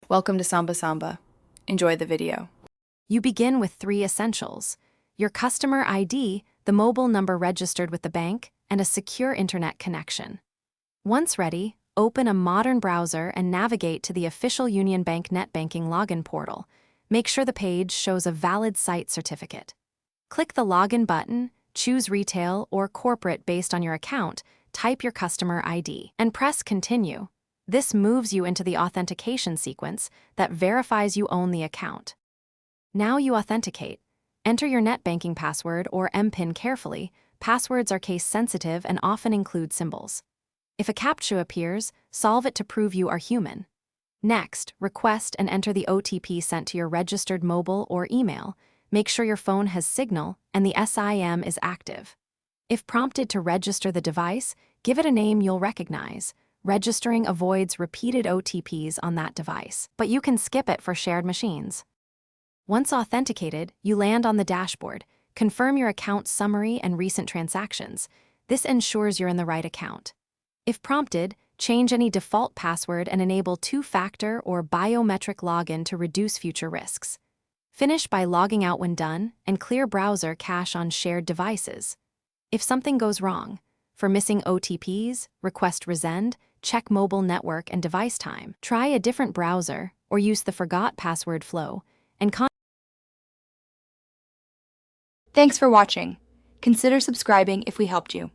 Welcome to Samba Samba. Enjoy the video. You begin with 3 essentials: your customer ID, the mobile number registered with the bank, and a secure internet connection. Once ready, open a modern browser and navigate to the official Union Bank net banking login portal. Make sure the page shows a valid site certificate. Click the login button, choose retail or corporate based on your account, type your customer ID, and press continue. This moves you into the authentication sequence that verifies you own the account. Now you authenticate. Enter your net banking password or MPIN carefully. Passwords are case-sensitive and often include symbols. If a CAPTCHA appears, solve it to prove you are human. Next, request and enter the OTP sent to your registered mobile or email. Make sure your phone has signal and the SIM is active. If prompted to register the device, give it a name you'll recognize. Registering avoids repeated OTPs on that device, but you can skip it for shared machines. Once authenticated, you land on the dashboard. Confirm your account summary and recent transactions. This ensures you're in the right account. If prompted, change any default password and enable two-factor or biometric login to reduce future risks. Finish by logging out when done and clear browser cache on shared devices. If something goes wrong, for missing OTPs, request resend, check mobile network and device time. Try a different browser or use the forgot password flow and Thanks for watching. Consider subscribing if we helped you.